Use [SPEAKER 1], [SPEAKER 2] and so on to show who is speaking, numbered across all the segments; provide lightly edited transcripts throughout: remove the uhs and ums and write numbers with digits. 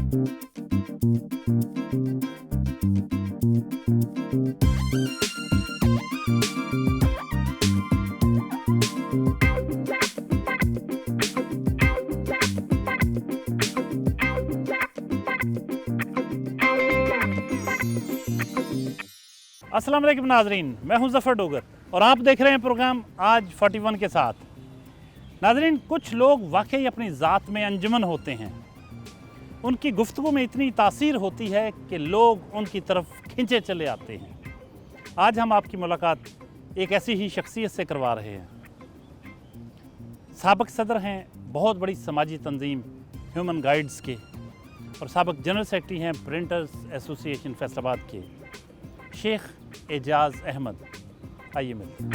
[SPEAKER 1] السلام علیکم ناظرین، میں ہوں ظفر ڈوگر اور آپ دیکھ رہے ہیں پروگرام آج 41 کے ساتھ۔ ناظرین، کچھ لوگ واقعی اپنی ذات میں انجمن ہوتے ہیں، ان کی گفتگو میں اتنی تاثیر ہوتی ہے کہ لوگ ان کی طرف کھنچے چلے آتے ہیں۔ آج ہم آپ کی ملاقات ایک ایسی ہی شخصیت سے کروا رہے ہیں۔ سابق صدر ہیں بہت بڑی سماجی تنظیم ہیومن گائیڈز کے اور سابق جنرل سیکرٹری ہیں پرنٹرز ایسوسی ایشن فیصل آباد کے، شیخ اعجاز احمد۔ آئیے ملتے ہیں۔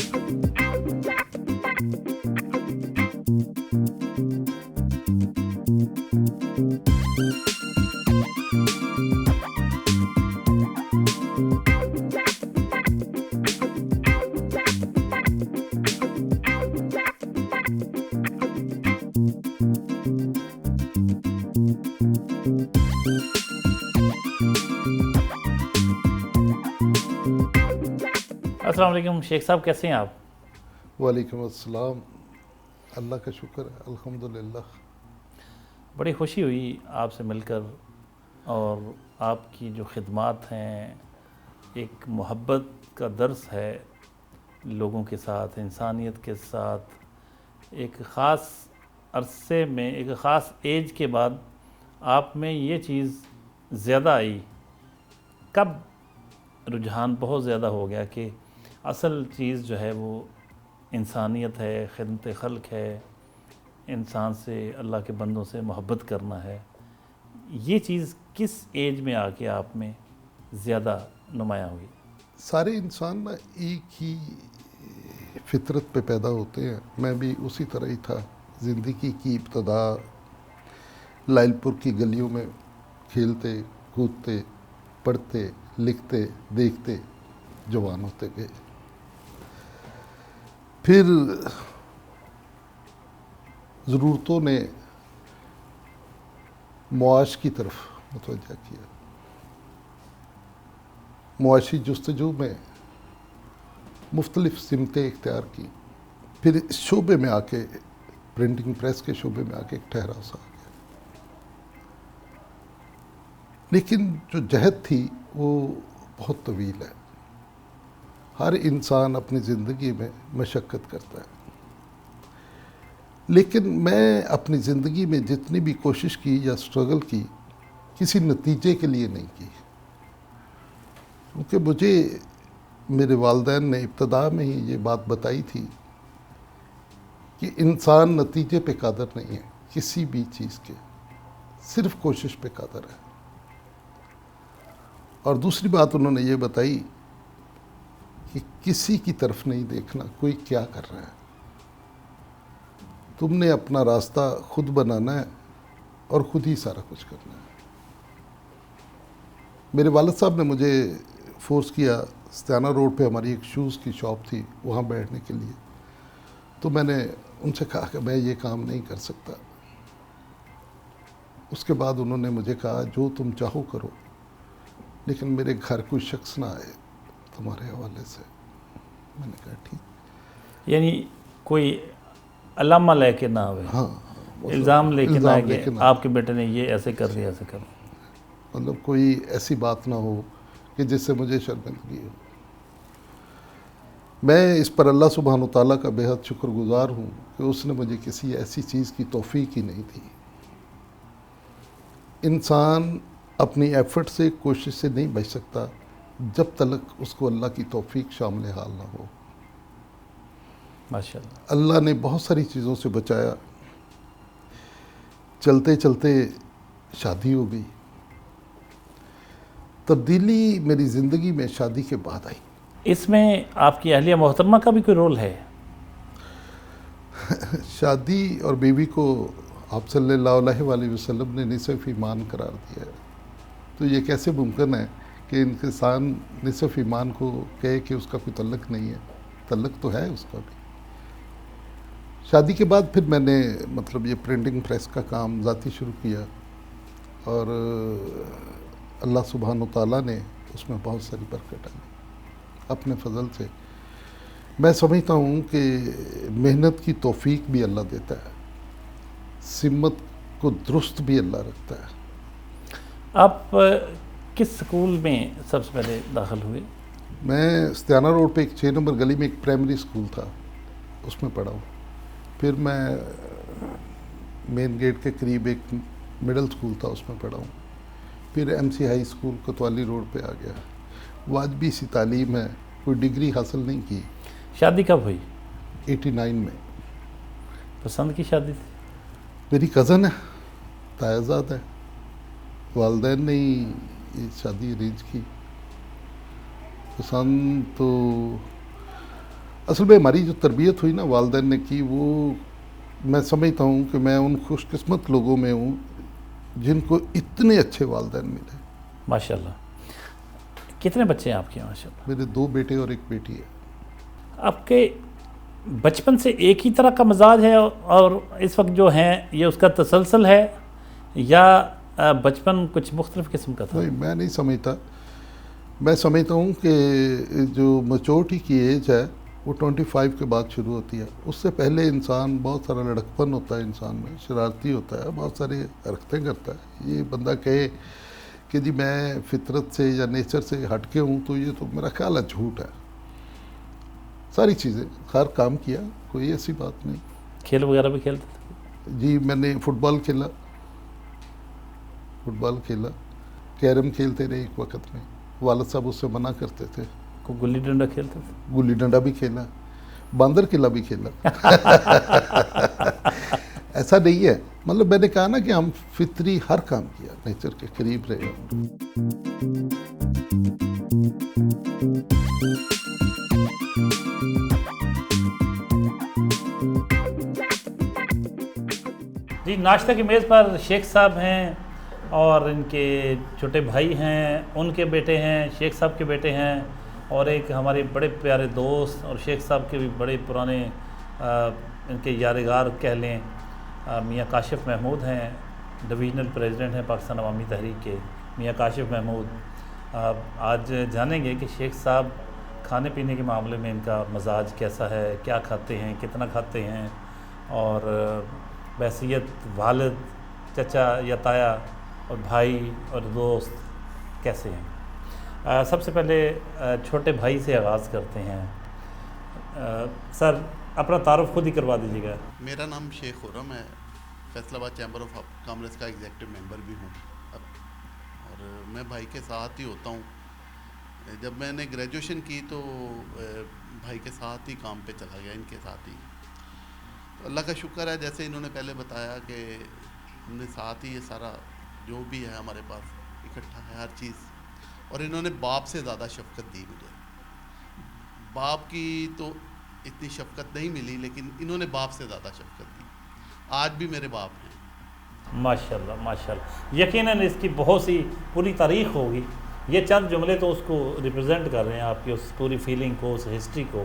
[SPEAKER 1] السلام علیکم شیخ صاحب، کیسے ہیں آپ؟
[SPEAKER 2] وعلیکم السلام، اللہ کا شکر ہے، الحمدللہ۔
[SPEAKER 1] بڑی خوشی ہوئی آپ سے مل کر، اور آپ کی جو خدمات ہیں، ایک محبت کا درس ہے لوگوں کے ساتھ، انسانیت کے ساتھ۔ ایک خاص عرصے میں، ایک خاص ایج کے بعد آپ میں یہ چیز زیادہ آئی۔ کب رجحان بہت زیادہ ہو گیا کہ اصل چیز جو ہے وہ انسانیت ہے، خدمت خلق ہے، انسان سے، اللہ کے بندوں سے محبت کرنا ہے؟ یہ چیز کس ایج میں آ کے آپ میں زیادہ نمایاں ہوئی؟
[SPEAKER 2] سارے انسان نا ایک ہی فطرت پہ پیدا ہوتے ہیں، میں بھی اسی طرح ہی تھا۔ زندگی کی ابتدا لائل پور کی گلیوں میں کھیلتے کودتے پڑھتے لکھتے دیکھتے جوان ہوتے گئے۔ پھر ضرورتوں نے معاش کی طرف متوجہ کیا، معاشی جستجو میں مختلف سمتیں اختیار کی۔ پھر اس شعبے میں آ کے، پرنٹنگ پریس کے شعبے میں آ کے ایک ٹھہراؤ سا آ گیا۔ لیکن جو جہد تھی وہ بہت طویل ہے۔ ہر انسان اپنی زندگی میں مشقت کرتا ہے، لیکن میں اپنی زندگی میں جتنی بھی کوشش کی یا سٹرگل کی، کسی نتیجے کے لیے نہیں کی، کیونکہ مجھے میرے والدین نے ابتدا میں ہی یہ بات بتائی تھی کہ انسان نتیجے پہ قادر نہیں ہے کسی بھی چیز کے، صرف کوشش پہ قادر ہے۔ اور دوسری بات انہوں نے یہ بتائی کہ کسی کی طرف نہیں دیکھنا کوئی کیا کر رہا ہے، تم نے اپنا راستہ خود بنانا ہے اور خود ہی سارا کچھ کرنا ہے۔ میرے والد صاحب نے مجھے فورس کیا، ستیانہ روڈ پہ ہماری ایک شوز کی شاپ تھی، وہاں بیٹھنے کے لیے۔ تو میں نے ان سے کہا کہ میں یہ کام نہیں کر سکتا۔ اس کے بعد انہوں نے مجھے کہا جو تم چاہو کرو، لیکن میرے گھر کوئی شخص نہ آئے تمہارے حوالے سے۔ میں نے کہا ٹھیک۔
[SPEAKER 1] یعنی کوئی علامہ لے کے نہ آئے،
[SPEAKER 2] ہاں،
[SPEAKER 1] الزام لے کے نہ آئے کہ آپ کے بیٹے نے یہ ایسے کر دیا، ایسے کر دیا۔
[SPEAKER 2] مطلب کوئی ایسی بات نہ ہو کہ جس سے مجھے شرمندگی ہو۔ میں اس پر اللہ سبحانہ تعالیٰ کا بے حد شکر گزار ہوں کہ اس نے مجھے کسی ایسی چیز کی توفیق ہی نہیں دی۔ انسان اپنی ایفرٹ سے، کوشش سے نہیں بچ سکتا جب تک اس کو اللہ کی توفیق شامل حال نہ ہو۔
[SPEAKER 1] ماشاءاللہ،
[SPEAKER 2] اللہ نے بہت ساری چیزوں سے بچایا۔ چلتے چلتے شادی ہو گئی۔ تبدیلی میری زندگی میں شادی کے بعد آئی۔
[SPEAKER 1] اس میں آپ کی اہلیہ محترمہ کا بھی کوئی رول ہے؟
[SPEAKER 2] شادی اور بیوی کو آپ صلی اللہ علیہ وآلہ وسلم نے نصف ایمان قرار دیا ہے، تو یہ کیسے ممکن ہے کہ انسان نصف ایمان کو کہے کہ اس کا کوئی تعلق نہیں ہے؟ تعلق تو ہے اس کا بھی۔ شادی کے بعد پھر میں نے یہ پرنٹنگ پریس کا کام ذاتی شروع کیا۔ اور اللہ سبحانہ و تعالیٰ نے اس میں بہت ساری برکت ڈالی اپنے فضل سے. میں سمجھتا ہوں کہ محنت کی توفیق بھی اللہ دیتا ہے, سمت کو درست بھی اللہ رکھتا ہے.
[SPEAKER 1] آپ کس سکول میں سب سے پہلے داخل ہوئے؟
[SPEAKER 2] میں استیانہ روڈ پہ ایک 6 نمبر گلی میں ایک پرائمری اسکول تھا, اس میں پڑھا ہوں. پھر میں مین گیٹ کے قریب ایک مڈل اسکول تھا, اس میں پڑھا ہوں. پھر M C high school Kotwali road پہ آ گیا. وہ آج بھی اسی تعلیم ہے, کوئی ڈگری حاصل نہیں کی.
[SPEAKER 1] شادی کب ہوئی؟
[SPEAKER 2] 89 میں.
[SPEAKER 1] پسند کی شادی تھی؟
[SPEAKER 2] میری کزن ہے, تایازاد ہے, والدین نے ہی یہ شادی ارینج کی. پسند تو اصل میں ہماری جو تربیت ہوئی نا والدین نے کی, وہ میں سمجھتا ہوں کہ میں ان خوش قسمت لوگوں میں ہوں جن کو اتنے اچھے والدین ملے.
[SPEAKER 1] ماشاءاللہ. کتنے بچے ہیں آپ کے ماشاءاللہ؟
[SPEAKER 2] میرے 2 بیٹے اور 1 بیٹی ہے.
[SPEAKER 1] آپ کے بچپن سے ایک ہی طرح کا مزاج ہے اور اس وقت جو ہیں یہ اس کا تسلسل ہے, یا بچپن کچھ مختلف قسم کا تھا؟
[SPEAKER 2] نہیں, میں نہیں سمجھتا. میں سمجھتا ہوں کہ جو میچورٹی کی ایج ہے وہ 25 کے بعد شروع ہوتی ہے. اس سے پہلے انسان بہت سارا لڑکپن ہوتا ہے, انسان میں شرارتی ہوتا ہے, بہت ساری حرکتیں کرتا ہے. یہ بندہ کہے کہ جی میں فطرت سے یا نیچر سے ہٹ کے ہوں, تو یہ تو میرا خیال ہے جھوٹ ہے. ساری چیزیں ہر کام کیا, کوئی ایسی بات نہیں.
[SPEAKER 1] کھیل وغیرہ بھی کھیلتے تھے؟
[SPEAKER 2] جی میں نے فٹ بال کھیلا, کیرم کھیلتے رہے ایک وقت میں. والد صاحب اس سے منع کرتے تھے.
[SPEAKER 1] کو گلی ڈنڈا کھیلتے تھے؟
[SPEAKER 2] گلی ڈنڈا بھی کھیلا, باندر قلعہ بھی کھیلا. ایسا نہیں ہے, مطلب میں نے کہا نا کہ ہم فطری ہر کام کیا, نیچر کے قریب رہے.
[SPEAKER 1] جی, ناشتہ کی میز پر شیخ صاحب ہیں اور ان کے چھوٹے بھائی ہیں, ان کے بیٹے ہیں, شیخ صاحب کے بیٹے ہیں, اور ایک ہمارے بڑے پیارے دوست اور شیخ صاحب کے بھی بڑے پرانے ان کے یادگار کہہ لیں, میاں کاشف محمود ہیں, ڈویژنل پریزیڈنٹ ہیں پاکستان عوامی تحریک کے, میاں کاشف محمود. آج جانیں گے کہ شیخ صاحب کھانے پینے کے معاملے میں ان کا مزاج کیسا ہے, کیا کھاتے ہیں, کتنا کھاتے ہیں, اور بحیثیت والد, چچا یا تایا اور بھائی اور دوست کیسے ہیں. سب سے پہلے چھوٹے بھائی سے آغاز کرتے ہیں. سر اپنا تعارف خود ہی کروا دیجیے گا.
[SPEAKER 3] میرا نام شیخ خرم ہے, فیصل آباد چیمبر آف کامرس کا ایگزیکٹو ممبر بھی ہوں, اور میں بھائی کے ساتھ ہی ہوتا ہوں. جب میں نے گریجویشن کی تو بھائی کے ساتھ ہی کام پہ چلا گیا, ان کے ساتھ ہی. تو اللہ کا شکر ہے, جیسے انہوں نے پہلے بتایا کہ ہم نے ساتھ ہی یہ سارا جو بھی ہے ہمارے پاس اکٹھا ہے ہر چیز. اور انہوں نے باپ سے زیادہ شفقت دی مجھے. باپ کی تو اتنی شفقت نہیں ملی, لیکن انہوں نے باپ سے زیادہ شفقت دی. آج بھی میرے باپ ہیں.
[SPEAKER 1] ماشاءاللہ ماشاءاللہ. یقیناً اس کی بہت سی پوری تاریخ ہوگی. یہ چند جملے تو اس کو ریپرزینٹ کر رہے ہیں, آپ کی اس پوری فیلنگ کو, اس ہسٹری کو,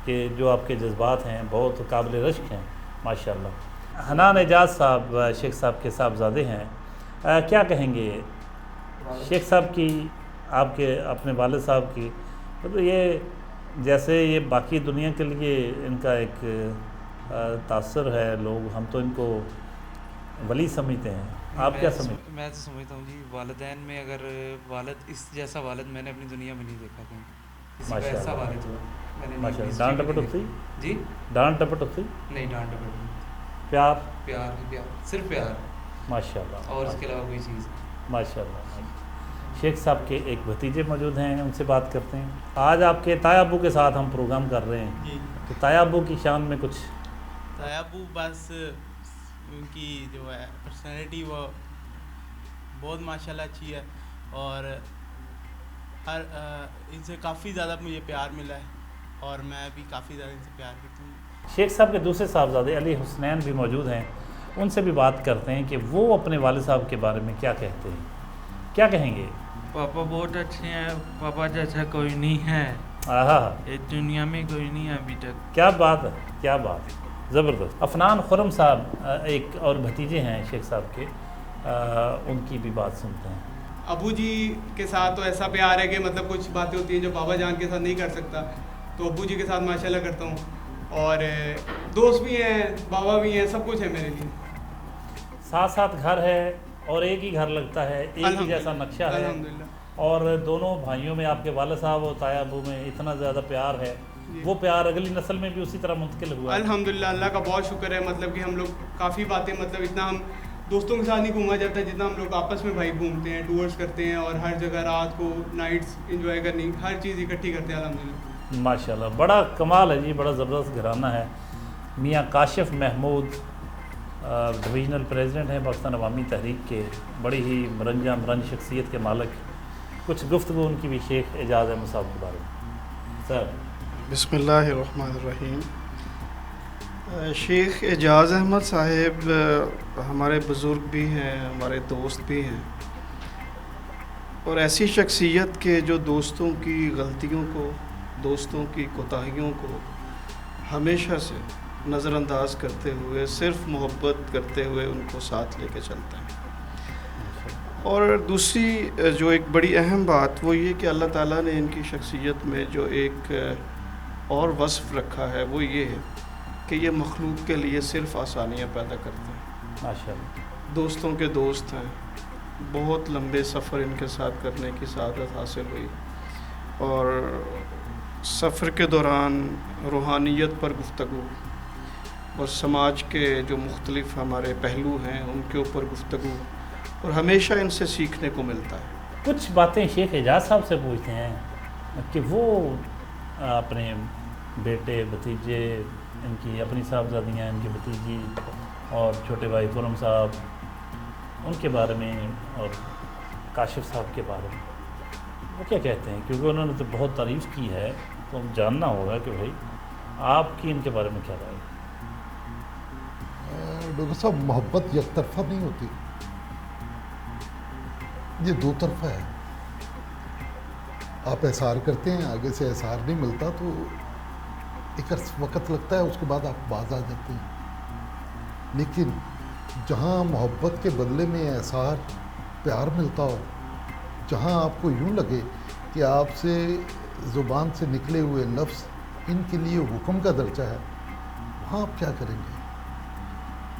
[SPEAKER 1] کہ جو آپ کے جذبات ہیں بہت قابل رشک ہیں ماشاءاللہ. حنان اعجاز صاحب شیخ صاحب کے صاحبزادے ہیں, کیا کہیں گے شیخ صاحب کی, آپ کے اپنے والد صاحب کی؟ مطلب یہ جیسے یہ باقی دنیا کے لیے ان کا ایک تاثر ہے, لوگ ہم تو ان کو ولی سمجھتے ہیں, آپ کیا سمجھتے ہیں؟
[SPEAKER 4] میں تو سمجھتا ہوں جی, والدین میں اگر والد اس جیسا والد میں نے اپنی دنیا میں نہیں دیکھا کہیں. کسی کا ایسا والد ہوا میں نے
[SPEAKER 1] ماشاء اللہ. ڈانٹ ڈپٹ ہوتی؟
[SPEAKER 4] جی
[SPEAKER 1] ڈانٹ ڈپٹ ہوتی؟
[SPEAKER 4] نہیں, ڈانٹ ڈپٹ نہیں,
[SPEAKER 1] پیار
[SPEAKER 4] پیار ہی پیار, صرف پیار,
[SPEAKER 1] ماشاء اللہ,
[SPEAKER 4] اور اس کے علاوہ کوئی چیز.
[SPEAKER 1] ماشاء اللہ. شیخ صاحب کے ایک بھتیجے موجود ہیں, ان سے بات کرتے ہیں. آج آپ کے تایا ابو کے ساتھ ہم پروگرام کر رہے ہیں,
[SPEAKER 5] جی.
[SPEAKER 1] تو تایا ابو کی شان میں کچھ؟
[SPEAKER 5] تایا ابو بس ان کی جو ہے پرسنالٹی وہ بہت ماشاءاللہ اچھی ہے, اور ہر ان سے کافی زیادہ مجھے پیار ملا ہے, اور میں بھی کافی زیادہ ان سے پیار کرتا ہوں.
[SPEAKER 1] شیخ صاحب کے دوسرے صاحبزادے علی حسنین بھی موجود ہیں, ان سے بھی بات کرتے ہیں کہ وہ اپنے والد صاحب کے بارے میں کیا کہتے ہیں, کیا کہیں گے؟
[SPEAKER 6] پاپا بہت اچھے ہیں, پاپا جیسا کوئی نہیں ہے, اس دنیا میں کوئی نہیں ہے ابھی تک.
[SPEAKER 1] کیا بات ہے, کیا بات ہے, زبردست. عفنان خرم صاحب ایک اور بھتیجے ہیں شیخ صاحب کے, ان کی بھی بات سنتے ہیں.
[SPEAKER 7] ابو جی کے ساتھ تو ایسا پیار ہے کہ مطلب کچھ باتیں ہوتی ہیں جو بابا جان کے ساتھ نہیں کر سکتا, تو ابو جی کے ساتھ ماشاءاللہ کرتا ہوں, اور دوست بھی ہیں, بابا بھی ہیں, سب کچھ ہے میرے لیے.
[SPEAKER 1] ساتھ ساتھ گھر ہے اور ایک ہی گھر لگتا ہے, ایک ہی جیسا نقشہ ہے, اور دونوں بھائیوں میں آپ کے والد صاحب اور تایا ابو میں اتنا زیادہ پیار ہے, وہ پیار اگلی نسل میں بھی اسی طرح منتقل ہوا ہے.
[SPEAKER 7] الحمدللہ, اللہ کا بہت شکر ہے. مطلب کہ ہم لوگ کافی باتیں, مطلب اتنا ہم دوستوں کے ساتھ نہیں گھوما جاتا جتنا ہم لوگ آپس میں بھائی گھومتے ہیں, ٹورس کرتے ہیں, اور ہر جگہ رات کو نائٹس انجوائے کرنی, ہر چیز اکٹھی کرتے ہیں الحمدللہ.
[SPEAKER 1] ماشاءاللہ, بڑا کمال ہے جی, بڑا زبردست گھرانہ ہے. میاں کاشف محمود ڈویژنل پریزیڈنٹ ہیں پاکستان عوامی تحریک کے, بڑی ہی مرنج شخصیت کے مالک. کچھ گفتگو ان کی بھی شیخ اعجاز احمد صاحب کے بارے میں. سر.
[SPEAKER 8] بسم اللہ الرحمن الرحیم. شیخ اعجاز احمد صاحب ہمارے بزرگ بھی ہیں, ہمارے دوست بھی ہیں, اور ایسی شخصیت کے جو دوستوں کی غلطیوں کو, دوستوں کی کوتاہیوں کو ہمیشہ سے نظر انداز کرتے ہوئے, صرف محبت کرتے ہوئے ان کو ساتھ لے کے چلتے ہیں. اور دوسری جو ایک بڑی اہم بات وہ یہ کہ اللہ تعالیٰ نے ان کی شخصیت میں جو ایک اور وصف رکھا ہے وہ یہ ہے کہ یہ مخلوق کے لیے صرف آسانیاں پیدا کرتے ہیں.
[SPEAKER 1] ماشاءاللہ.
[SPEAKER 8] دوستوں کے دوست ہیں, بہت لمبے سفر ان کے ساتھ کرنے کی سعادت حاصل ہوئی, اور سفر کے دوران روحانیت پر گفتگو اور سماج کے جو مختلف ہمارے پہلو ہیں ان کے اوپر گفتگو, اور ہمیشہ ان سے سیکھنے کو ملتا ہے.
[SPEAKER 1] کچھ باتیں شیخ اعجاز صاحب سے پوچھتے ہیں کہ وہ اپنے بیٹے بھتیجے, ان کی اپنی صاحبزادیاں, ان کی بھتیجی اور چھوٹے بھائی خرم صاحب, ان کے بارے میں اور کاشف صاحب کے بارے میں وہ کیا کہتے ہیں, کیونکہ انہوں نے تو بہت تعریف کی ہے, تو جاننا ہوگا کہ بھائی آپ کی ان کے بارے میں کیا رائے ہے.
[SPEAKER 2] ڈاکٹر صاحب, محبت یک طرفہ نہیں ہوتی, یہ دو طرفہ ہے. آپ احسار کرتے ہیں, آگے سے احسار نہیں ملتا تو ایک وقت لگتا ہے, اس کے بعد آپ باز آ جاتے ہیں. لیکن جہاں محبت کے بدلے میں احسار پیار ملتا ہو, جہاں آپ کو یوں لگے کہ آپ سے زبان سے نکلے ہوئے لفظ ان کے لیے حکم کا درجہ ہے, وہاں آپ کیا کریں گے.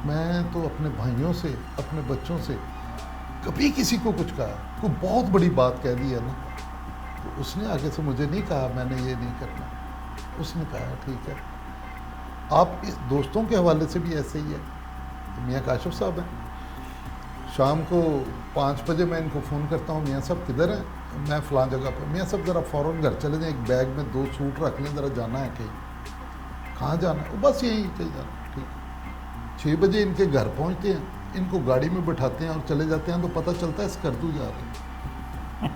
[SPEAKER 2] میں تو اپنے بھائیوں سے, اپنے بچوں سے کبھی کسی کو کچھ کہا, کوئی بہت بڑی بات کہہ دی ہے نا, تو اس نے آگے سے مجھے نہیں کہا میں نے یہ نہیں کرنا, اس نے کہا ٹھیک ہے. آپ اس دوستوں کے حوالے سے بھی ایسے ہی ہے. میاں کاشف صاحب ہیں, شام کو 5 بجے میں ان کو فون کرتا ہوں, میاں صاحب کدھر ہیں, میں فلاں جگہ پہ. میاں صاحب ذرا فوراً گھر چلے جائیں, ایک بیگ میں 2 سوٹ رکھ لیں, ذرا جانا ہے کہیں. کہاں جانا ہے؟ بس یہیں کہیں جانا. ٹھیک. 6 بجے ان کے گھر پہنچتے ہیں, ان کو گاڑی میں بٹھاتے ہیں اور چلے جاتے ہیں, تو پتہ چلتا ہے اسکردو جا رہے ہیں.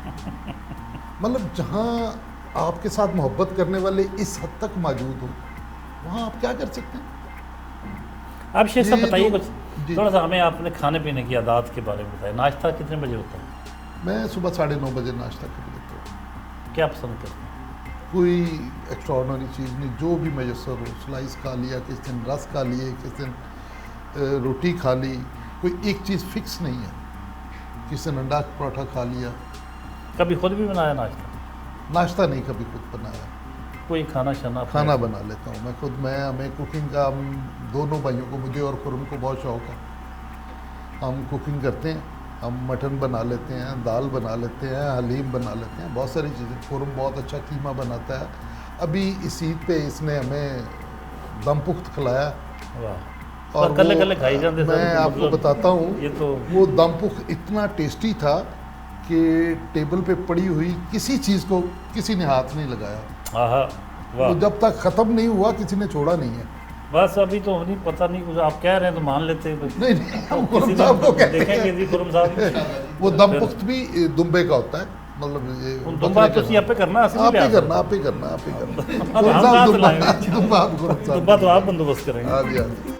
[SPEAKER 2] مطلب جہاں آپ کے ساتھ محبت کرنے والے اس حد تک موجود ہو, وہاں آپ کیا کر سکتے ہیں.
[SPEAKER 1] آپ شیخ صاحب بتائیے کچھ تھوڑا سا ہمیں آپ نے کھانے پینے کی عادات کے بارے میں بتایا. ناشتہ کتنے بجے ہوتا ہے؟
[SPEAKER 2] میں صبح 9:30 بجے ناشتہ کر لیتا ہوں.
[SPEAKER 1] کیا پسند کرتے ہیں؟
[SPEAKER 2] کوئی ایکسٹرا آرڈنری چیز نہیں, جو بھی میسر ہو. سلائس کھا لیا, کس دن رس کھا لیے, کس دن روٹی کھا لی, کوئی ایک چیز فکس نہیں ہے. کس دن انڈا پراٹھا کھا لیا.
[SPEAKER 1] کبھی خود بھی بنایا ناشتہ؟
[SPEAKER 2] ناشتہ نہیں کبھی خود بنایا.
[SPEAKER 1] کوئی کھانا
[SPEAKER 2] کھانا بنا لیتا ہوں میں خود. ہمیں کوکنگ کا, ہم دونوں بھائیوں کو, مجھے اور خرم کو بہت شوق ہے. ہم کوکنگ کرتے ہیں, ہم مٹن بنا لیتے ہیں, دال بنا لیتے ہیں, حلیم بنا لیتے ہیں, بہت ساری چیزیں. خرم بہت اچھا قیمہ بناتا ہے. ابھی اس عید پہ اس نے ہمیں دم پخت کھلایا.
[SPEAKER 1] اور
[SPEAKER 2] میں آپ کو بتاتا ہوں, وہ دم پخت اتنا ٹیسٹی تھا کہ ٹیبل پہ پڑی ہوئی کسی چیز کو کسی نے ہاتھ نہیں لگایا. وہ جب تک ختم نہیں ہوا کسی نے چھوڑا نہیں ہے.
[SPEAKER 1] بس ابھی تو نہیں پتہ نہیں, کچھ آپ کہہ رہے ہیں تو مان لیتے ہیں.
[SPEAKER 2] نہیں, ہم خرم صاحب کو کہتے ہیں. وہ دم پخت بھی دمبے کا ہوتا ہے. مطلب یہ
[SPEAKER 1] دمبا تو آپ پہ کرنا,
[SPEAKER 2] آپ ہی کرنا, آپ ہی کرنا, آپ ہی کرنا.
[SPEAKER 1] دمبا تو آپ بندوبست کریں گے.
[SPEAKER 2] ہاں جی, ہاں جی.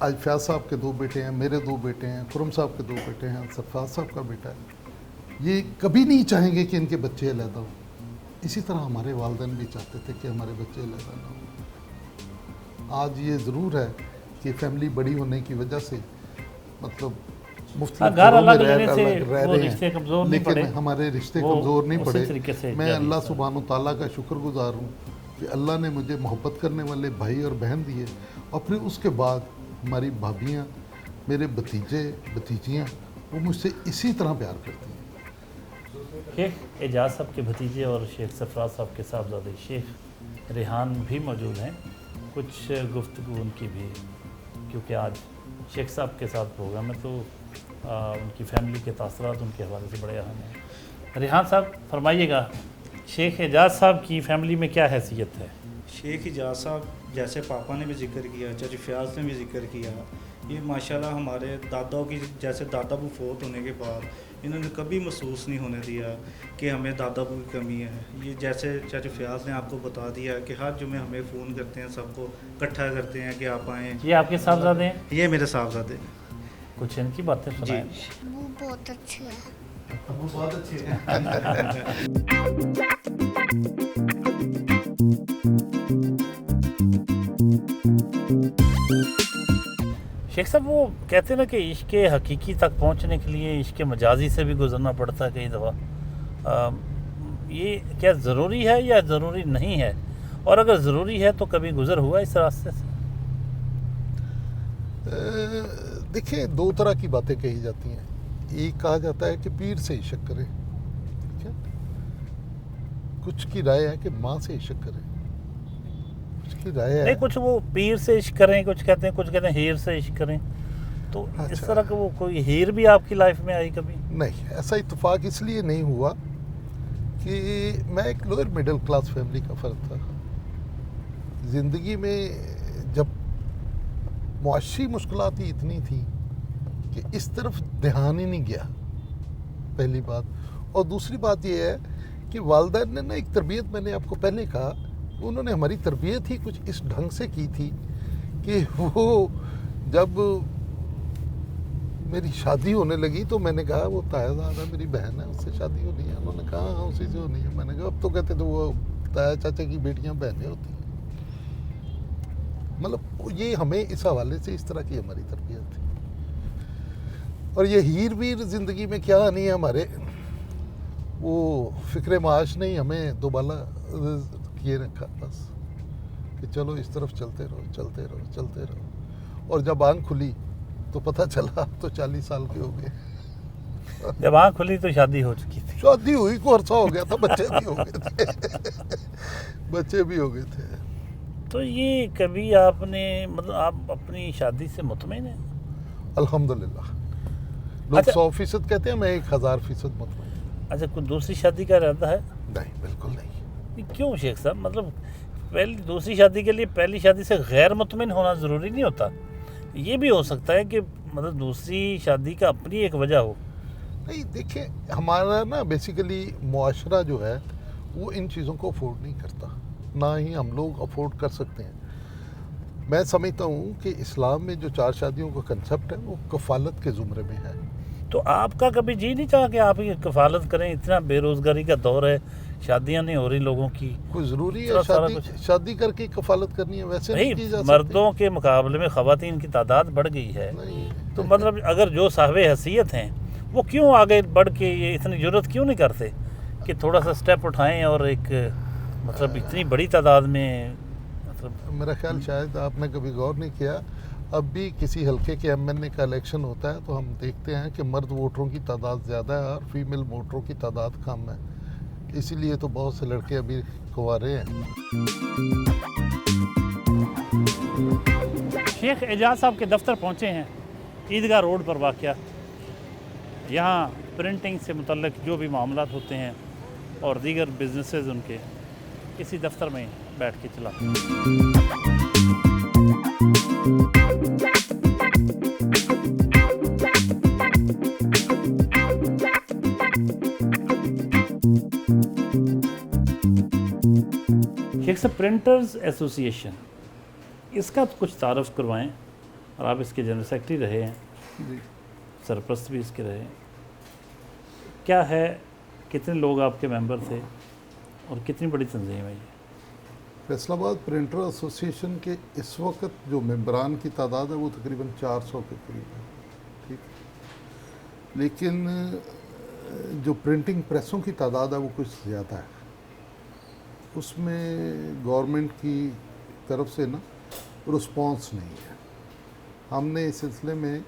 [SPEAKER 2] آج فیاض صاحب کے 2 بیٹے ہیں، میرے 2 بیٹے ہیں، خرم صاحب کے 2 بیٹے ہیں، سرفراز صاحب کا بیٹا ہے، یہ کبھی نہیں چاہیں گے کہ ان کے بچے علیحدہ ہوں۔ اسی طرح ہمارے والدین بھی چاہتے تھے کہ ہمارے بچے علیحدہ نہ ہوں۔ آج یہ ضرور ہے کہ فیملی بڑی ہونے کی وجہ سے مطلب مختلف
[SPEAKER 1] گھر
[SPEAKER 2] گھروں میں
[SPEAKER 1] الگ
[SPEAKER 2] رہ
[SPEAKER 1] لینے سے
[SPEAKER 2] رہ
[SPEAKER 1] وہ
[SPEAKER 2] رہے
[SPEAKER 1] رشتے
[SPEAKER 2] ہیں،
[SPEAKER 1] کمزور نہیں
[SPEAKER 2] لیکن
[SPEAKER 1] پڑے،
[SPEAKER 2] ہمارے رشتے
[SPEAKER 1] وہ
[SPEAKER 2] کمزور نہیں
[SPEAKER 1] اسی
[SPEAKER 2] پڑے۔
[SPEAKER 1] طریقے سے
[SPEAKER 2] میں
[SPEAKER 1] جاری
[SPEAKER 2] اللہ
[SPEAKER 1] ہے۔
[SPEAKER 2] سبحانہ و تعالیٰ کا شکر گزار ہوں کہ اللہ نے مجھے محبت کرنے والے بھائی اور بہن دیے، اور پھر اس کے بعد ہماری بھابیاں، میرے بھتیجے بھتیجیاں، وہ مجھ سے اسی طرح پیار کرتی ہیں۔
[SPEAKER 1] شیخ اعجاز صاحب کے بھتیجے اور شیخ سرفراز صاحب کے صاحبزادے شیخ ریحان بھی موجود ہیں، کچھ گفتگو ان کی بھی، کیونکہ آج شیخ صاحب کے ساتھ پروگرام ہے تو ان کی فیملی کے تاثرات ان کے حوالے سے بڑے اہم ہیں۔ ریحان صاحب فرمائیے گا، شیخ اعجاز صاحب کی فیملی میں کیا حیثیت ہے؟
[SPEAKER 9] شیخ اعجاز صاحب جیسے پاپا نے بھی ذکر کیا، چچا فیاض نے بھی ذکر کیا، یہ ماشاءاللہ ہمارے داداؤں کی، جیسے دادا ابو فوت ہونے کے بعد انہوں نے کبھی محسوس نہیں ہونے دیا کہ ہمیں دادا ابو کی کمی ہے۔ یہ جیسے چچا فیاض نے آپ کو بتا دیا کہ ہر جمعے ہمیں فون کرتے ہیں، سب کو اکٹھا کرتے ہیں کہ آپ آئیں۔
[SPEAKER 1] یہ آپ کے صاحبزادے ہیں؟
[SPEAKER 9] یہ میرے صاحبزادے ہیں۔
[SPEAKER 1] کچھ ان کی باتیں سنائیں۔
[SPEAKER 10] وہ بہت اچھے ہیں۔
[SPEAKER 9] وہ بہت اچھے ہیں۔
[SPEAKER 1] شیخ صاحب وہ کہتے ہیں نا کہ عشق حقیقی تک پہنچنے کے لیے عشق مجازی سے بھی گزرنا پڑتا ہے کئی دفعہ، یہ کیا ضروری ہے یا ضروری نہیں ہے؟ اور اگر ضروری ہے تو کبھی گزر ہوا اس راستے سے؟
[SPEAKER 2] دیکھیں 2 طرح کی باتیں کہی جاتی ہیں۔ ایک کہا جاتا ہے کہ پیر سے عشق کرے، ٹھیک ہے؟ کچھ کی رائے ہے کہ ماں سے عشق کرے، کچھ کی رائے ہے
[SPEAKER 1] نہیں، کچھ وہ پیر سے عشق کریں، کچھ کہتے ہیں ہیر سے عشق کریں، تو اس طرح کا وہ کوئی ہیر بھی آپ کی لائف میں آئی کبھی؟
[SPEAKER 2] نہیں، ایسا اتفاق اس لیے نہیں ہوا کہ میں ایک لوئر مڈل کلاس فیملی کا فرد تھا۔ زندگی میں جب معاشی مشکلات ہی اتنی تھیں کہ اس طرف دھیان ہی نہیں گیا، پہلی بات۔ اور دوسری بات یہ ہے کہ والدین نے نا ایک تربیت، میں نے آپ کو پہلے کہا، انہوں نے ہماری تربیت ہی کچھ اس ڈھنگ سے کی تھی کہ وہ جب میری شادی ہونے لگی تو میں نے کہا وہ تایا زادہ میری بہن ہے، اس سے شادی ہونی ہے۔ انہوں نے کہا ہاں اسی سے ہونی ہے۔ میں نے کہا اب تو کہتے تو وہ تایا چاچا کی بیٹیاں بہنیں ہوتی ہیں۔ مطلب یہ ہمیں اس حوالے سے اس طرح کی ہماری تربیت تھی۔ اور یہ ہیر ویر زندگی میں کیا نہیں ہے ہمارے، وہ فکر معاش نہیں ہمیں دوبالا کیے رکھا، بس کہ چلو اس طرف چلتے رہو چلتے رہو چلتے رہو۔ اور جب آنکھ کھلی تو پتہ چلا تو 40 سال کے ہو گئے۔
[SPEAKER 1] جب آنکھ کھلی تو شادی ہو چکی تھی؟
[SPEAKER 2] شادی ہوئی کو عرصہ ہو گیا تھا، بچے بھی ہو گئے تھے، بچے بھی ہو گئے تھے۔
[SPEAKER 1] تو یہ کبھی آپ نے مطلب آپ اپنی شادی سے مطمئن ہیں؟
[SPEAKER 2] الحمدللہ، لوگ 100% کہتے ہیں، میں 1000% مطمئن۔
[SPEAKER 1] اچھا، کوئی دوسری شادی کا ارادہ ہے؟
[SPEAKER 2] نہیں، بالکل نہیں۔
[SPEAKER 1] کیوں شیخ صاحب؟ مطلب دوسری شادی کے لیے پہلی شادی سے غیر مطمئن ہونا ضروری نہیں ہوتا؟ یہ بھی ہو سکتا ہے کہ مطلب دوسری شادی کا اپنی ایک وجہ ہو۔
[SPEAKER 2] نہیں، دیکھیں ہمارا نا بیسیکلی معاشرہ جو ہے وہ ان چیزوں کو افورڈ نہیں کرتا، نہ ہی ہم لوگ افورڈ کر سکتے ہیں۔ میں سمجھتا ہوں کہ اسلام میں جو 4 شادیوں کا کنسپٹ ہے وہ کفالت کے زمرے میں ہے۔
[SPEAKER 1] تو آپ کا کبھی جی نہیں چاہا کہ آپ یہ کفالت کریں؟ اتنا بے روزگاری کا دور ہے، شادیاں نہیں ہو رہی لوگوں کی،
[SPEAKER 2] کوئی ضروری ہے شادی کر کے کفالت کرنی ہے؟ ویسے نہیں کی جا سکتی۔
[SPEAKER 1] مردوں کے مقابلے میں خواتین کی تعداد بڑھ گئی ہے، تو مطلب اگر جو صاحب حیثیت ہیں وہ کیوں آگے بڑھ کے یہ اتنی جرت کیوں نہیں کرتے کہ تھوڑا سا سٹیپ اٹھائیں اور ایک مطلب اتنی بڑی تعداد میں مطلب؟
[SPEAKER 2] میرا خیال شاید آپ نے کبھی غور نہیں کیا، اب بھی کسی حلقے کے MNA کا الیکشن ہوتا ہے تو ہم دیکھتے ہیں کہ مرد ووٹروں کی تعداد زیادہ ہے اور فیمیل ووٹروں کی تعداد کم ہے، اسی لیے تو بہت سے لڑکے ابھی کنوارے ہیں۔
[SPEAKER 1] شیخ اعجاز صاحب کے دفتر پہنچے ہیں، عیدگاہ روڈ پر واقع۔ یہاں پرنٹنگ سے متعلق جو بھی معاملات ہوتے ہیں اور دیگر بزنسز ان کے اسی دفتر میں بیٹھ کے چلاتے ہیں۔ شیخ صاحب، پرنٹرز ایسوسی ایشن اس کا کچھ تعارف کروائیں. اور آپ اس کے جنرل سیکرٹری رہے ہیں,
[SPEAKER 2] جی
[SPEAKER 1] سرپرست بھی اس کے رہے ہیں. کیا ہے, کتنے لوگ آپ کے ممبر تھے اور کتنی بڑی تنظیم ہے یہ؟
[SPEAKER 2] فیصل آباد پرنٹر ایسوسیشن کے اس وقت جو ممبران کی تعداد ہے وہ تقریباً 400 کے قریب ہے. ٹھیک, لیکن جو پرنٹنگ پریسوں کی تعداد ہے وہ کچھ زیادہ ہے. اس میں گورنمنٹ کی طرف سے نا رسپانس نہیں ہے. ہم نے اس سلسلے میں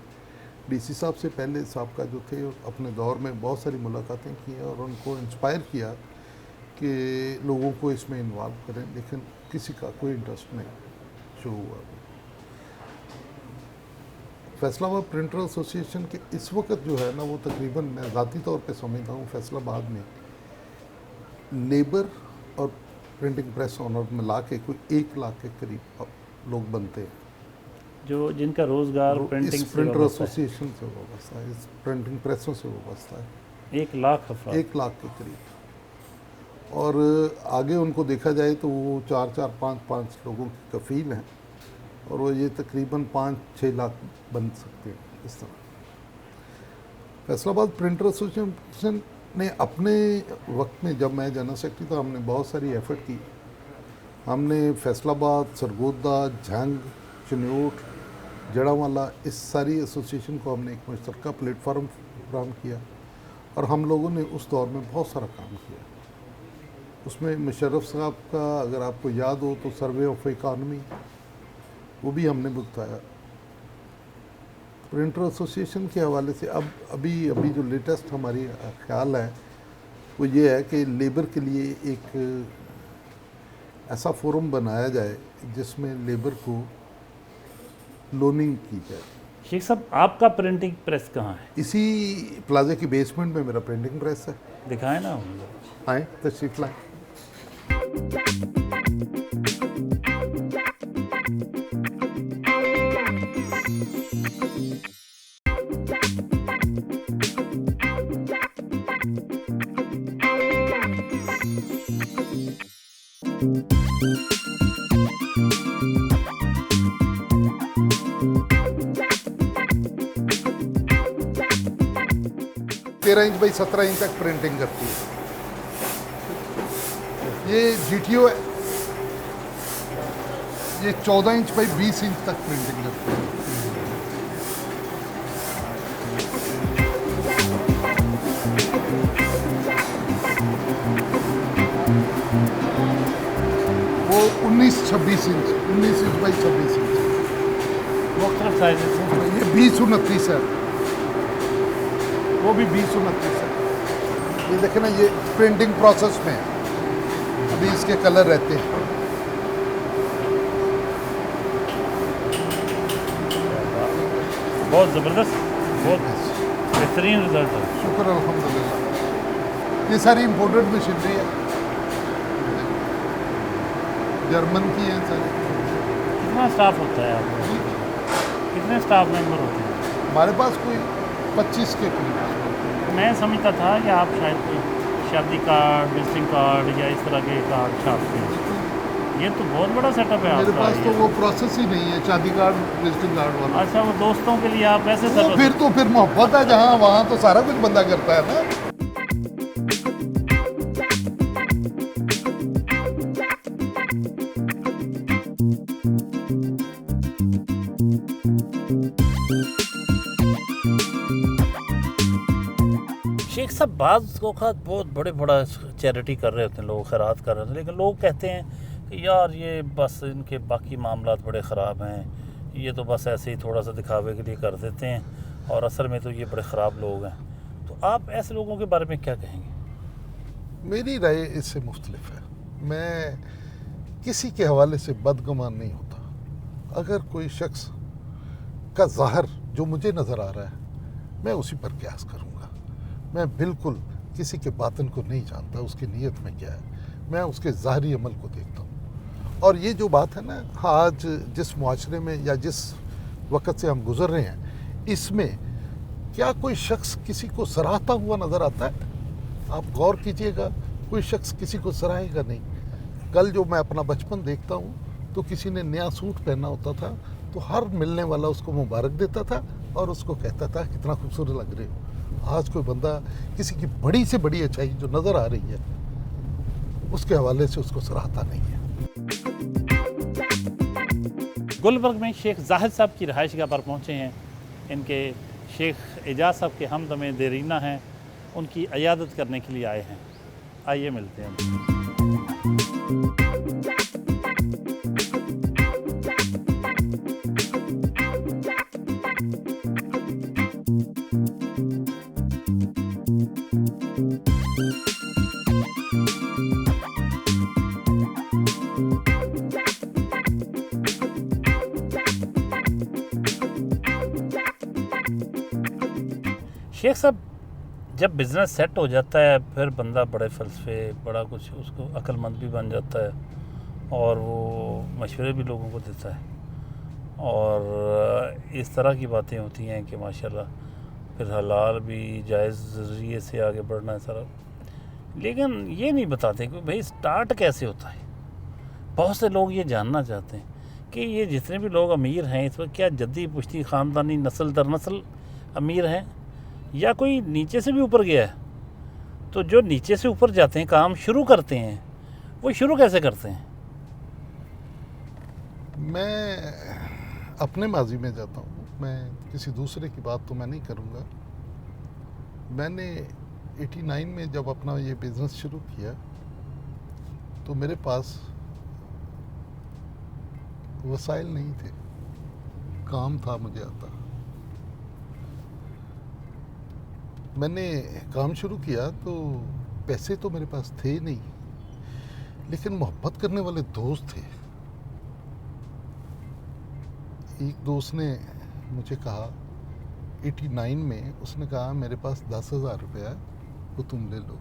[SPEAKER 2] ڈی سی صاحب سے پہلے صاحب کا جو تھے اپنے دور میں بہت ساری ملاقاتیں کی ہیں اور ان کو انسپائر کیا کہ لوگوں کو اس میں انوالو کریں, لیکن کسی کا کوئی انٹرسٹ نہیں شو ہوا. فیصل آباد پرنٹر ایسوسیشن کے اس وقت جو ہے نا وہ تقریباً میں ذاتی طور پہ سمجھتا ہوں فیصل آباد میں لیبر اور پرنٹنگ پریس آنر ملا کے کوئی 1 لاکھ کے قریب لوگ بنتے ہیں
[SPEAKER 1] جو جن کا روزگار
[SPEAKER 2] اس پرنٹر ایسوسیشن سے وابستہ ہے, اس پرنٹنگ پریسوں سے وابستہ ہے.
[SPEAKER 1] 1 لاکھ افراد,
[SPEAKER 2] 1 لاکھ کے قریب. اور آگے ان کو دیکھا جائے تو وہ 4-4 5-5 لوگوں کی کفیل ہیں اور وہ یہ تقریباً 5-6 لاکھ بن سکتے ہیں. اس طرح فیصل آباد پرنٹر ایسوسیشن نے اپنے وقت میں, جب میں جنرل سیکرٹری تھا, ہم نے بہت ساری ایفرٹ کی. ہم نے فیصل آباد, سرگودا, جھنگ, چنیوٹ, جڑاوالا, اس ساری ایسوسیشن کو ہم نے ایک مشترکہ پلیٹ فارم فراہم کیا اور ہم لوگوں نے اس دور میں بہت سارا کام کیا. اس میں مشرف صاحب کا اگر آپ کو یاد ہو تو سروے آف اکانومی وہ بھی ہم نے بتایا. پرنٹر ایسوسیشن کے حوالے سے ابھی جو لیٹسٹ ہماری خیال ہے وہ یہ ہے کہ لیبر کے لیے ایک ایسا فورم بنایا جائے جس میں لیبر کو لوننگ کی جائے.
[SPEAKER 1] شیخ صاحب آپ کا پرنٹنگ پریس کہاں ہے؟
[SPEAKER 2] اسی پلازے کی بیسمنٹ میں میرا پرنٹنگ پریس ہے.
[SPEAKER 1] دکھائیں نا,
[SPEAKER 2] آئیں تشریف لائیں. انچ بائی 17 انچ تک پرنٹنگ کرتی ہے. یہ جی ٹی او ہے, یہ 14 انچ بائی 20 انچ تک پرنٹنگ کرتی ہے. وہ 19-26 انچ 19 انچ بائی 26 انچ
[SPEAKER 1] مختلف سائزز ہیں.
[SPEAKER 2] یہ 20-29 ہے, وہ بھی 20-29 ہے. یہ دیکھیں نا, یہ پرنٹنگ پروسیس میں ہے, ابھی اس کے کلر رہتے ہیں.
[SPEAKER 1] بہت زبردست, بہت بہترین رزلٹ ہے.
[SPEAKER 2] شکر الحمدللہ. یہ ساری امپورٹڈ مشینری ہے, جرمن کی ہیں ساری.
[SPEAKER 1] کتنا اسٹاف ہوتا ہے آپ کو؟ کتنے اسٹاف ممبر ہوتے ہیں؟
[SPEAKER 2] ہمارے پاس کوئی 25 کے قریب.
[SPEAKER 1] میں سمجھتا تھا کہ آپ شاید کوئی شادی کارڈ, وزٹنگ کارڈ یا اس طرح کے کارڈ چھاپتے ہیں. یہ تو بہت بڑا سیٹ اپ ہے آپ کا.
[SPEAKER 2] میرے پاس تو وہ پروسیس ہی نہیں ہے شادی کارڈ, وزٹنگ کارڈ والا.
[SPEAKER 1] اچھا, وہ دوستوں کے لیے آپ ایسے
[SPEAKER 2] پھر محبت ہے جہاں, وہاں تو سارا کچھ بندہ کرتا ہے نا.
[SPEAKER 1] شیخ صاحب بعض اوقات بہت بڑا چیریٹی کر رہے ہوتے ہیں لوگ, خیرات کر رہے ہوتے ہیں, لیکن لوگ کہتے ہیں کہ یار یہ بس ان کے باقی معاملات بڑے خراب ہیں, یہ تو بس ایسے ہی تھوڑا سا دکھاوے کے لیے کر دیتے ہیں اور اصل میں تو یہ بڑے خراب لوگ ہیں. تو آپ ایسے لوگوں کے بارے میں کیا کہیں گے؟
[SPEAKER 2] میری رائے اس سے مختلف ہے. میں کسی کے حوالے سے بدگمان نہیں ہوتا. اگر کوئی شخص کا ظاہر جو مجھے نظر آ رہا ہے میں اسی پر قیاس کروں گا. میں بالکل کسی کے باطن کو نہیں جانتا, اس کی نیت میں کیا ہے. میں اس کے ظاہری عمل کو دیکھتا ہوں. اور یہ جو بات ہے نا, آج جس معاشرے میں یا جس وقت سے ہم گزر رہے ہیں, اس میں کیا کوئی شخص کسی کو سراہتا ہوا نظر آتا ہے؟ آپ غور کیجئے گا, کوئی شخص کسی کو سراہے گا نہیں. کل جو میں اپنا بچپن دیکھتا ہوں تو کسی نے نیا سوٹ پہنا ہوتا تھا تو ہر ملنے والا اس کو مبارک دیتا تھا اور اس کو کہتا تھا کتنا خوبصورت لگ رہے ہو. آج کوئی بندہ کسی کی بڑی سے بڑی اچھائی جو نظر آ رہی ہے اس کے حوالے سے اس کو سراہتا نہیں ہے.
[SPEAKER 1] گلبرگ میں شیخ زاہد صاحب کی رہائش گاہ پر پہنچے ہیں. ان کے شیخ اعجاز صاحب کے ہمدم دیرینہ ہیں, ان کی عیادت کرنے کے لیے آئے ہیں. آئیے ملتے ہیں. شیخ صاحب, جب بزنس سیٹ ہو جاتا ہے پھر بندہ بڑے فلسفے, بڑا کچھ اس کو عقل مند بھی بن جاتا ہے اور وہ مشورے بھی لوگوں کو دیتا ہے اور اس طرح کی باتیں ہوتی ہیں کہ ماشاءاللہ پھر حلال بھی جائز ذریعے سے آگے بڑھنا ہے سارا. لیکن یہ نہیں بتاتے کہ بھئی سٹارٹ کیسے ہوتا ہے. بہت سے لوگ یہ جاننا چاہتے ہیں کہ یہ جتنے بھی لوگ امیر ہیں اس وقت کیا جدی پشتی خاندانی نسل در نسل امیر ہیں یا کوئی نیچے سے بھی اوپر گیا ہے. تو جو نیچے سے اوپر جاتے ہیں کام شروع کرتے ہیں وہ شروع کیسے کرتے ہیں؟
[SPEAKER 2] میں اپنے ماضی میں جاتا ہوں, میں کسی دوسرے کی بات تو میں نہیں کروں گا. میں نے 89 میں جب اپنا یہ بزنس شروع کیا تو میرے پاس وسائل نہیں تھے, کام تھا مجھے آتا. میں نے کام شروع کیا تو پیسے تو میرے پاس تھے نہیں, لیکن محبت کرنے والے دوست تھے. ایک دوست نے مجھے کہا 89 میں, اس نے کہا میرے پاس 10,000 روپیہ ہے وہ تم لے لو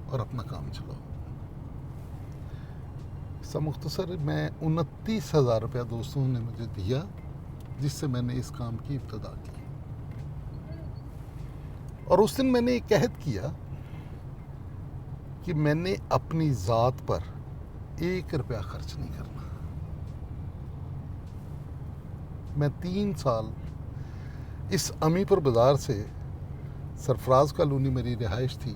[SPEAKER 2] اور اپنا کام چلاؤ. سب مختصر میں 29,000 روپیہ دوستوں نے مجھے دیا جس سے میں نے اس کام کی ابتدا کی. اور اس دن میں نے ایک عہد کیا کہ میں نے اپنی ذات پر 1 روپیہ خرچ نہیں کرنا. میں 3 سال اس امی پر بازار سے سرفراز کالونی میری رہائش تھی,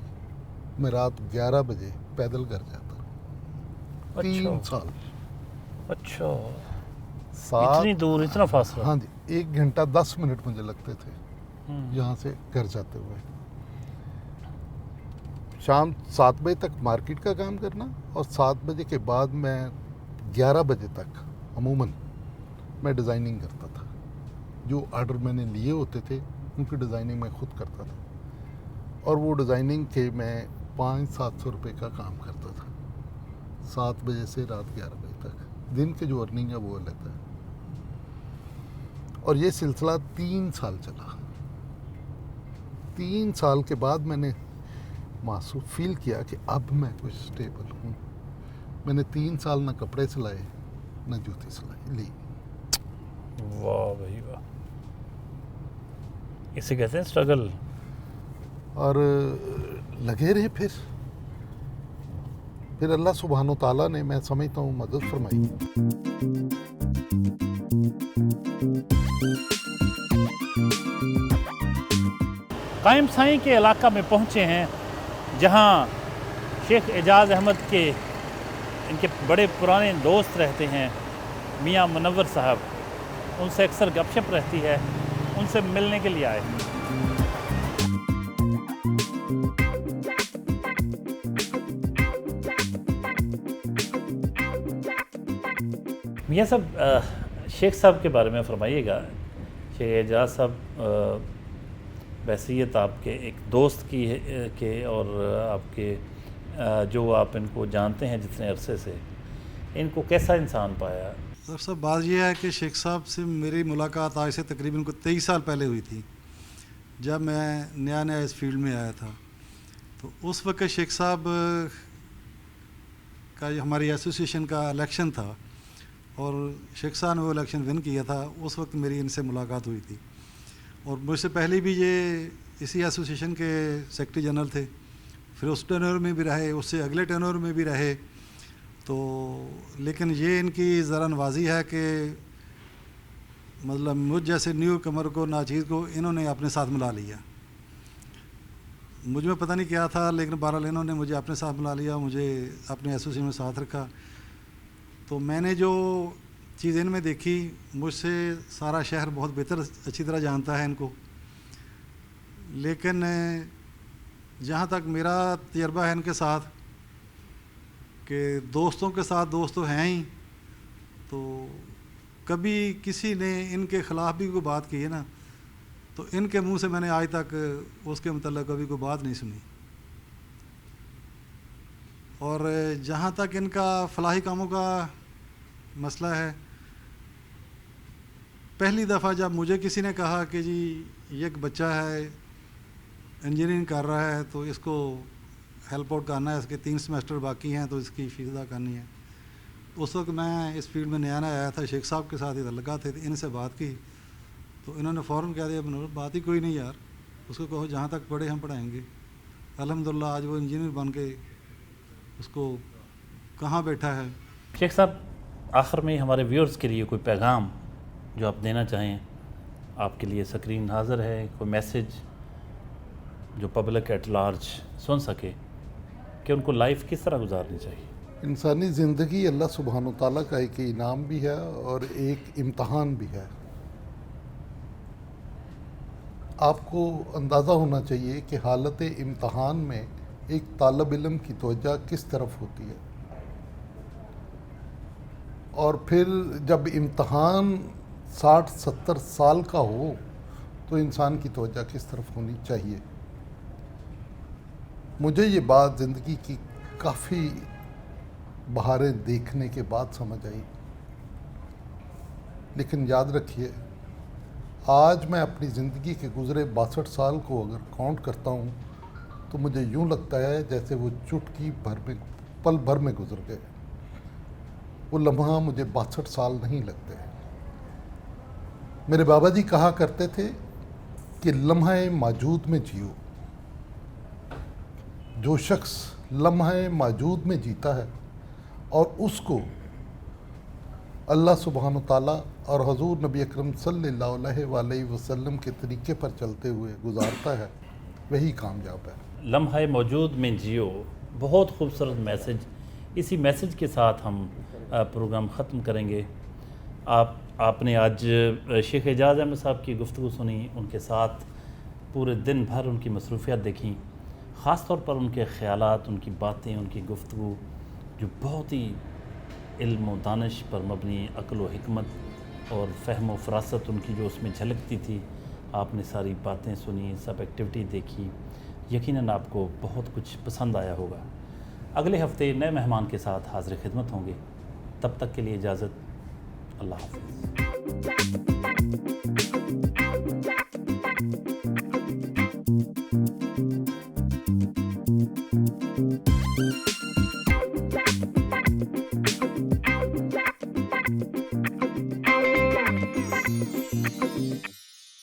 [SPEAKER 2] میں رات 11 بجے پیدل گھر جاتا. 3 سال. اچھا,
[SPEAKER 1] اتنی دور, اتنا فاصلہ؟
[SPEAKER 2] ہاں جی, 1 گھنٹہ 10 منٹ مجھے لگتے تھے یہاں سے گھر جاتے ہوئے. شام 7 بجے تک مارکیٹ کا کام کرنا اور 7 بجے کے بعد میں 11 بجے تک عموماً میں ڈیزائننگ کرتا تھا. جو آرڈر میں نے لیے ہوتے تھے ان کی ڈیزائننگ میں خود کرتا تھا اور وہ ڈیزائننگ کے میں 500-700 روپے کا کام کرتا تھا. 7 بجے سے رات 11 بجے تک دن کے جو ارننگ ہے وہ لیتا ہے. اور یہ سلسلہ 3 سال چلا. 3 سال کے بعد میں نے محسوس فیل کیا کہ اب میں کچھ سٹیبل ہوں. میں نے 3 سال نہ کپڑے سلائے نہ جوتی سلائی لی.
[SPEAKER 1] واہ بھائی واہ, اسے کہتے ہیں سٹرگل.
[SPEAKER 2] اور لگے رہے. پھر اللہ سبحانہ و تعالیٰ نے, میں سمجھتا ہوں, مدد فرمائی.
[SPEAKER 1] قائم سائیں کے علاقہ میں پہنچے ہیں جہاں شیخ اعجاز احمد کے ان کے بڑے پرانے دوست رہتے ہیں, میاں منور صاحب. ان سے اکثر گپ شپ رہتی ہے, ان سے ملنے کے لیے آئے. میاں صاحب, شیخ صاحب کے بارے میں فرمائیے گا. شیخ اعجاز صاحب بحیثیت آپ کے ایک دوست کی کے اور آپ کے جو آپ ان کو جانتے ہیں جتنے عرصے سے, ان کو کیسا انسان پایا؟
[SPEAKER 11] ڈاکٹر صاحب, بات یہ ہے کہ شیخ صاحب سے میری ملاقات آج سے تقریباً 23 سال پہلے ہوئی تھی, جب میں نیا اس فیلڈ میں آیا تھا. تو اس وقت شیخ صاحب کا ہماری ایسوسیشن کا الیکشن تھا اور شیخ صاحب نے وہ الیکشن ون کیا تھا. اس وقت میری ان سے ملاقات ہوئی تھی اور مجھ سے پہلے بھی یہ اسی ایسوسیشن کے سیکرٹری جنرل تھے. پھر اس ٹینور میں بھی رہے, اس سے اگلے ٹینور میں بھی رہے. تو لیکن یہ ان کی ذرا نوازی ہے کہ مطلب مجھ جیسے نیو کمر کو ناچیز کو انہوں نے اپنے ساتھ ملا لیا. مجھ میں پتہ نہیں کیا تھا لیکن بہرحال انہوں نے مجھے اپنے ساتھ ملا لیا, مجھے اپنے ایسوسی میں ساتھ رکھا. تو میں نے جو چیز ان میں دیکھی, مجھ سے سارا شہر بہت بہتر اچھی طرح جانتا ہے ان کو, لیکن جہاں تک میرا تجربہ ہے ان کے ساتھ کہ دوستوں کے ساتھ دوست تو ہیں ہی, تو کبھی کسی نے ان کے خلاف بھی کوئی بات کی ہے نا تو ان کے منہ سے میں نے آج تک اس کے متعلق کبھی کوئی بات نہیں سنی. اور جہاں تک ان کا فلاحی کاموں کا مسئلہ ہے, پہلی دفعہ جب مجھے کسی نے کہا کہ جی یہ ایک بچہ ہے انجینئرنگ کر رہا ہے تو اس کو ہیلپ آؤٹ کرنا ہے, اس کے 3 سیمسٹر باقی ہیں تو اس کی فیس ادا کرنی ہے. اس وقت میں اس فیلڈ میں نیا آیا تھا, شیخ صاحب کے ساتھ ادھر لگا تھے, ان سے بات کی تو انہوں نے فوراً کہہ دیا بات ہی کوئی نہیں یار, اس کو کہو جہاں تک پڑھے ہم پڑھائیں گے. الحمدللہ آج وہ انجینئر بن کے اس کو کہاں بیٹھا ہے.
[SPEAKER 1] شیخ صاحب, آخر میں ہمارے ویورز کے لیے کوئی پیغام جو آپ دینا چاہیں, آپ کے لیے سکرین حاضر ہے, کوئی میسیج جو پبلک ایٹ لارج سن سکے کہ ان کو لائف کس طرح گزارنی چاہیے.
[SPEAKER 2] انسانی زندگی اللہ سبحانہ و تعالیٰ کا ایک انعام بھی ہے اور ایک امتحان بھی ہے. آپ کو اندازہ ہونا چاہیے کہ حالت امتحان میں ایک طالب علم کی توجہ کس طرف ہوتی ہے, اور پھر جب امتحان 60-70 سال کا ہو تو انسان کی توجہ کس طرف ہونی چاہیے. مجھے یہ بات زندگی کی کافی بہاریں دیکھنے کے بعد سمجھ آئی, لیکن یاد رکھیے آج میں اپنی زندگی کے گزرے 62 سال کو اگر کاؤنٹ کرتا ہوں تو مجھے یوں لگتا ہے جیسے وہ چٹکی بھر میں پل بھر میں گزر گئے. وہ لمحہ مجھے 62 سال نہیں لگتے. میرے بابا جی کہا کرتے تھے کہ لمحہ موجود میں جیو. جو شخص لمحہ موجود میں جیتا ہے اور اس کو اللہ سبحانہ تعالیٰ اور حضور نبی اکرم صلی اللہ علیہ وآلہ وسلم کے طریقے پر چلتے ہوئے گزارتا ہے, وہی کامیاب ہے.
[SPEAKER 1] لمحہ موجود میں جیو, بہت خوبصورت میسج. اسی میسج کے ساتھ ہم پروگرام ختم کریں گے. آپ نے آج شیخ اعجاز احمد صاحب کی گفتگو سنی, ان کے ساتھ پورے دن بھر ان کی مصروفیات دیکھیں, خاص طور پر ان کے خیالات, ان کی باتیں, ان کی گفتگو جو بہت ہی علم و دانش پر مبنی, عقل و حکمت اور فہم و فراست ان کی جو اس میں جھلکتی تھی. آپ نے ساری باتیں سنی, سب ایکٹیویٹی دیکھی, یقیناً آپ کو بہت کچھ پسند آیا ہوگا. اگلے ہفتے نئے مہمان کے ساتھ حاضر خدمت ہوں گے. تب تک کے لیے اجازت, اللہ حافظ.